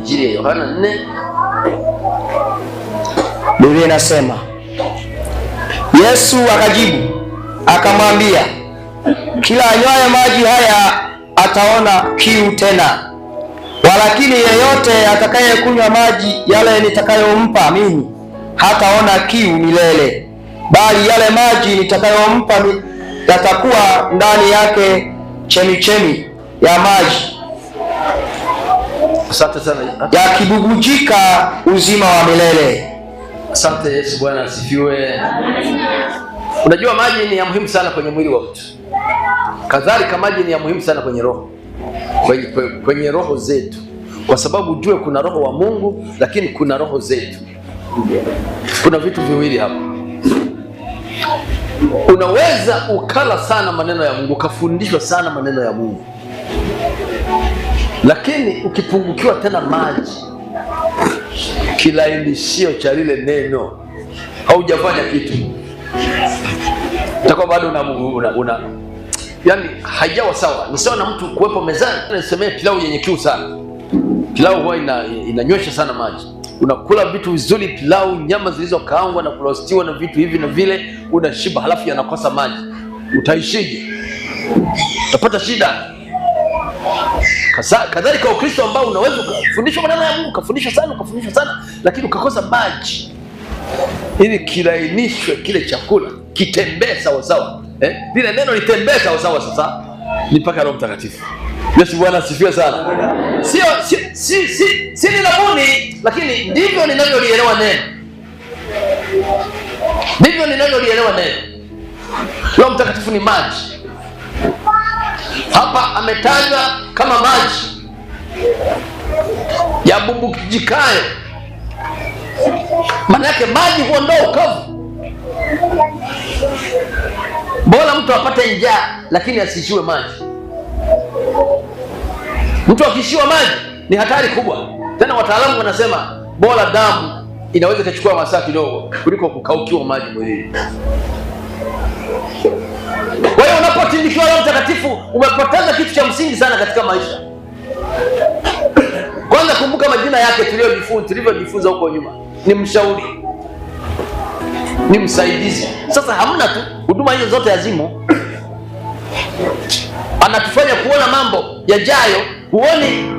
Injili ya Yohana 4. Biblia inasema, Yesu akajibu akamwambia, kila anywaye maji haya ataona kiu tena, walakini yeyote atakayekunywa maji yale nitakayompa mimi hataona kiu milele, bali yale maji nitakayompa yatakuwa ndani yake chemichemi ya maji, Asante sana, yakibubujika uzima wa milele. Asante Yesu, Bwana asifiwe. Unajua maji ni ya muhimu sana kwenye mwili wa mtu. Kadhalika maji ni ya muhimu sana kwenye roho, kwenye roho zetu, kwa sababu ujue kuna roho wa Mungu, lakini kuna roho zetu. Kuna vitu viwili hapa. Unaweza ukala sana maneno ya Mungu, ukafundishwa sana maneno ya Mungu, lakini ukipungukiwa tena maji, kilainishio cha lile neno, haujafanya kitu. Utakuwa bado yani haijawa sawa. Ni sawa na mtu kuwepo mezani, nasemea pilau yenye kiu sana. Pilau huwa inanywesha sana maji. Unakula vitu vizuri, pilau, nyama zilizokaangwa na kurostiwa na vitu hivi na vile, unashiba, halafu yanakosa maji. Utaishije? Utapata shida. Kadhalika Ukristo ambao unaweza kufundisha maneno ya Mungu, ukafundisha sana, lakini ukakosa maji ili kilainishwe kile chakula, kitembee sawa sawa. Lile neno litembee sawa sawa. Sasa ni mpaka Roho Mtakatifu. Yesu Bwana asifiwe sana. Si ninabuni, lakini ndivyo ninavyolielewa neno. Roho Mtakatifu ni maji. Hapa ametajwa kama maji yabubujikayo. Maana yake maji huondoa ukavu. Bora mtu apate njaa lakini asishiwe maji. Mtu akishiwa maji ni hatari kubwa. Tena wataalamu wanasema bora damu inaweza kuchukua masaa kidogo kuliko kukaukiwa maji mwilini. Kwa hiyo unapotindikiwa Roho Mtakatifu umepoteza kitu cha msingi sana katika maisha. Kwanza kumbuka majina yake tulivyojifunza huko nyuma. Ni mshauri, ni msaidizi. Sasa hamna tu huduma hizo zote hazimo. Anatufanya kuona mambo yajayo, huoni.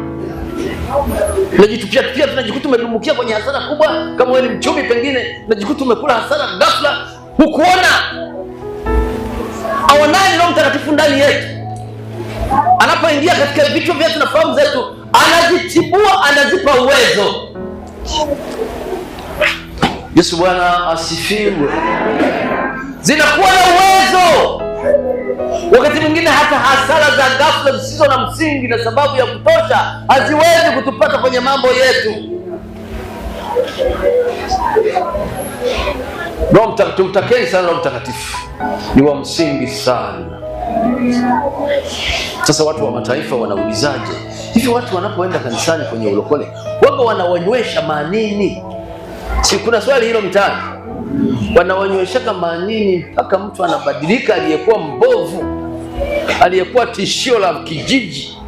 Unajitupia tunajikuta umedumukia kwenye hasara kubwa. Kama wewe ni mchumi pengine, unajikuta umekula hasara ghafla, hukuona. Aonaye Roho Mtakatifu ndani yetu, anapoingia katika vitu vyetu na fahamu zetu, anazitibua, anazipa uwezo. Yesu Bwana asifiwe. Zinakuwa na uwezo. Wakati mwingine hata hasara za ghafla zisizo na msingi na sababu ya kutosha haziwezi kutupata kwenye mambo yetu. Roho Mtakatifu, tumtakeni sana Roho Mtakatifu. Ni wa msingi sana. Sasa watu wa mataifa wanaulizaje? Hivi watu wanapoenda kanisani kwenye ulokole, wao wanawanywesha manini? Si kuna swali hilo mitaani. Wanawanywesha manini mpaka mtu anabadilika, aliyekuwa mbovu, aliyekuwa tishio la kijiji,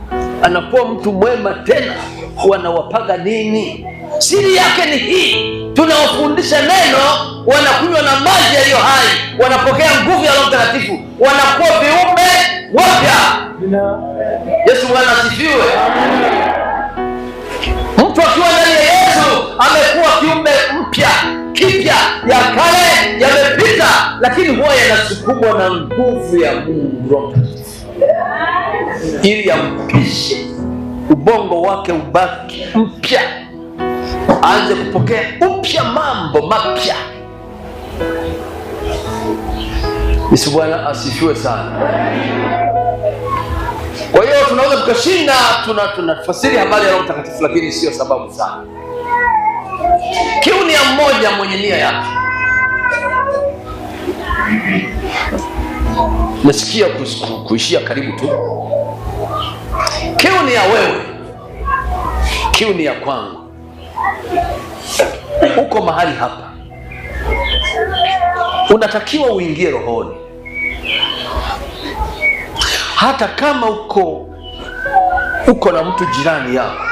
anakuwa mtu mwema tena? Wanawapaga nini? Siri yake ni hii. Tunawafundisha neno, wanakunywa na maji yaliyo hai, wanapokea nguvu ya Roho Mtakatifu, wanakuwa viumbe wapya. Yesu Bwana asifiwe. Mtu akiwa ndani ya Yesu amekuwa kiumbe mpya, kipya, ya kale yamepita, lakini huwa yanasukumwa na nguvu ya Mungu Roho Mtakatifu ili yampishe ubongo wake ubaki mpya, aanze kupokea upya mambo mapya. Yesu Bwana asifiwe sana. Kwa hiyo tunaweza tukashinda tunafasiri habari ya Roho Mtakatifu, lakini sio sababu sana. Kiu ni ya mmoja mwenye nia yake. Nasikia kuishia karibu tu. Kiu ni ya wewe, kiu ni ya kwangu. Uko mahali hapa, unatakiwa uingie rohoni. Hata kama uko na mtu jirani yako,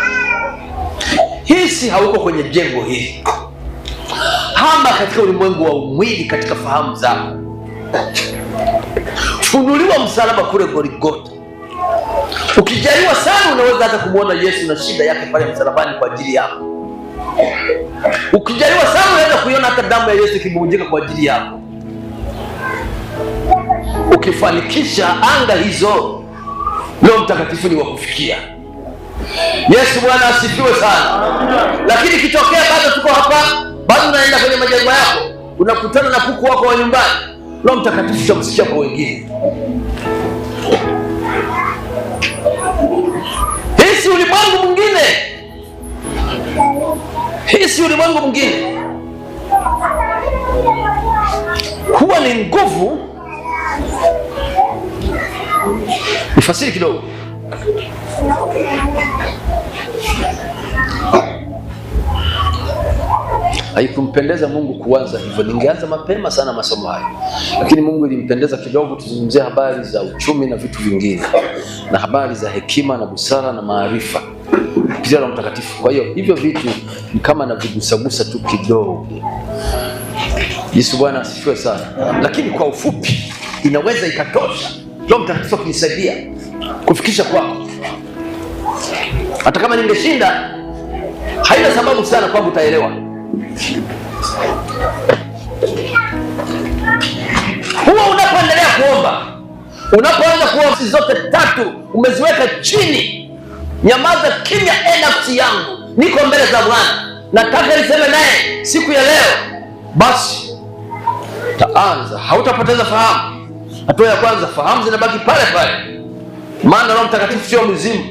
Ufanisi hauko kwenye jengo hili. Hama katika ulimwengu wa mwili, katika fahamu zako. Funuliwa msalaba kule Golgotha. Ukijaliwa sana, unaweza hata kumwona Yesu na shida yake pale msalabani kwa ajili yako. Ukijaliwa sana, unaweza kuiona hata damu ya Yesu ikibubujika kwa ajili yako. Ukifanikisha anga hizo, Roho Mtakatifu ni wa kufikia. Yesu Bwana asifiwe sana. Lakini kitokea bado tuko hapa, bado unaenda kwenye majengo yako, unakutana na kuku wako wa nyumbani, Roho Mtakatifu utamsikia kwa wengine. Hii si ulimwengu mwingine. Hii si ulimwengu mwingine. Kuwa ni nguvu. Nifasiri kidogo. Haikumpendeza Mungu kuanza hivyo. Ningeanza mapema sana masomo hayo, lakini Mungu ilimpendeza kidogo tuzungumzie habari za uchumi na vitu vingine, na habari za hekima na busara na maarifa kupitia Roho Mtakatifu. Kwa hiyo hivyo vitu ni kama na vigusagusa tu kidogo. Yesu Bwana asifiwe sana. Lakini kwa ufupi inaweza ikatosha Roho Mtakatifu akinisaidia kufikisha kwako. Hata kama ningeshinda, haina sababu sana kwamba utaelewa. Huwa unapoendelea kuomba, unapoanza kuomba, hizi zote tatu umeziweka chini. Nyamaza kimya, nafsi yangu, niko mbele za Bwana, nataka niseme naye siku ya leo. Basi taanza, hautapoteza fahamu. Hatua ya kwanza, fahamu zinabaki pale pale, maana Roho Mtakatifu sio mzimu.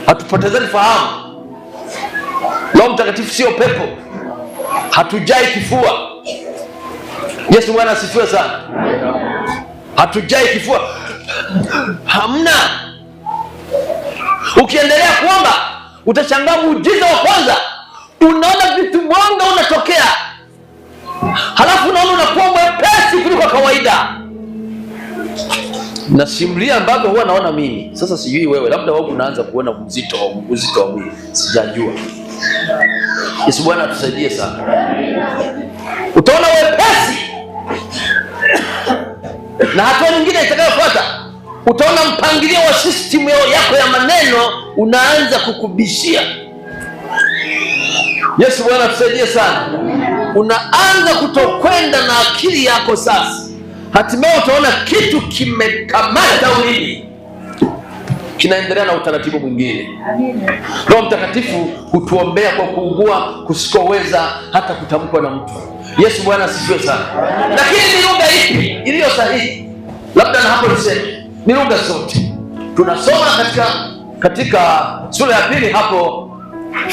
Hatupotezani fahamu. Roho Mtakatifu sio pepo. Hatujai kifua. Yesu Bwana asifiwe sana. Hatujai kifua. Hamna. Ukiendelea kuomba, utashangaa muujiza wa kwanza. Unaona vitu, mwanga unatokea. Halafu unaona unakuwa mwepesi kuliko kawaida. Nasimulia ambavyo huwa naona mimi. Sasa sijui wewe, labda wewe unaanza kuona uzito wa mwili. Sijajua. Yesu Bwana atusaidie sana. Utaona wepesi. Na hatua nyingine itakayofuata, utaona mpangilio wa system yako ya maneno unaanza kukubishia. Yesu Bwana atusaidie sana. Unaanza kutokwenda na akili yako sasa. Hatimaye utaona kitu kimekamata ulimi, kinaendelea na utaratibu mwingine. Roho Mtakatifu hutuombea kwa kuugua kusikoweza hata kutamkwa na mtu. Yesu Bwana asifiwe sana. Lakini ni lugha ipi iliyo sahihi? Labda na hapo niseme ni lugha zote. Tunasoma katika sura ya 2 hapo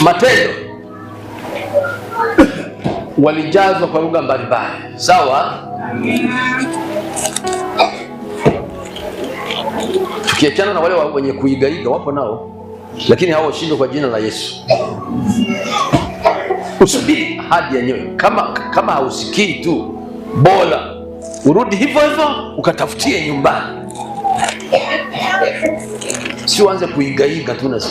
Matendo, walijazwa kwa lugha mbalimbali. Sawa? Tukiachana na wale wenye kuigaiga, wapo nao, lakini hao washindwe kwa jina la Yesu. Usubiri hadi yenyewe. Kama hausikii tu, bora urudi hivyo hivyo ukatafutie nyumbani. Si uanze kuigaiga tu na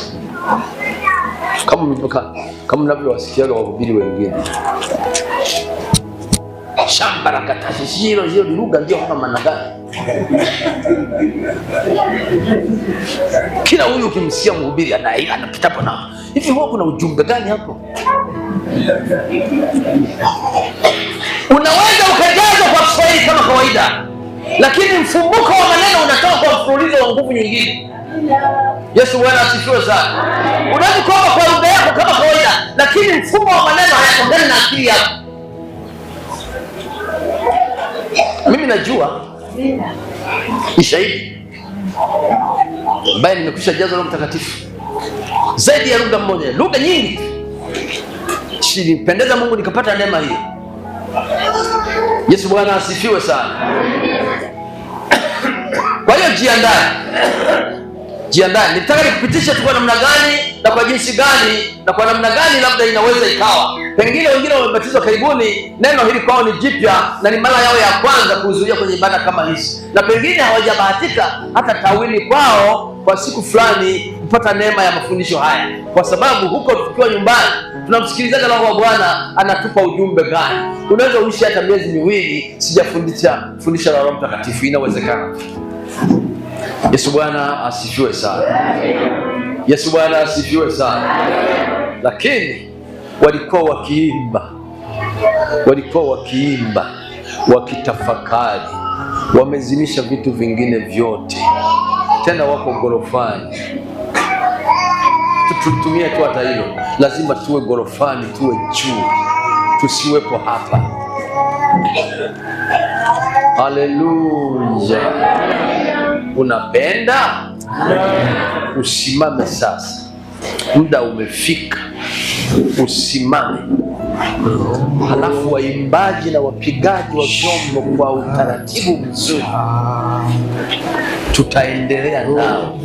kama mnavyowasikiaga wahubiri wengine. Shamba la katasi, hilo ni lugha ndio kama maana gani? Kila huyu ukimsikia mhubiri anapita hapo na hivi, huwa kuna ujumbe gani hapo? Unaweza ukajazwa kwa Kiswahili kama kawaida, lakini mfumuko wa maneno unatoka kwa mfululizo wa nguvu nyingine. Yesu Bwana asifiwe sana. Unaweza kuomba kwa lugha yako kama kawaida, lakini mfumo wa maneno hayatokani na akili yako. Mimi najua ishahidi ambaye nimekwisha jazwa Roho Mtakatifu zaidi ya lugha moja, lugha nyingi. Nilipendeza Mungu nikapata neema hii. Yesu Bwana asifiwe sana. Kwa hiyo jiandae. Nitaka nikupitisha tu kwa namna gani na kwa jinsi gani na kwa namna gani labda inaweza ikawa. Pengine wengine wamebatizwa karibuni, neno hili kwao ni jipya na ni mara yao ya kwanza kuhudhuria kwenye ibada kama hizi. Na pengine hawajabahatika hata tawili kwao kwa siku fulani kupata neema ya mafundisho haya, kwa sababu huko tukiwa nyumbani tunamsikilizaga Roho wa Bwana anatupa ujumbe gani. Unaweza uishi hata miezi miwili sijafundisha na Roho Mtakatifu, inawezekana. Yesu Bwana asifiwe sana. Yesu Bwana asifiwe sana. Lakini walikuwa wakiimba, wakitafakari, wamezimisha vitu vingine vyote, tena wako gorofani. Tutumie tu hata hilo, lazima tuwe gorofani, tuwe juu, tusiwepo hapa. Haleluya. Unapenda? Usimame sasa, muda umefika, usimame. Halafu waimbaji na wapigaji wa vyombo kwa utaratibu mzuri tutaendelea nao.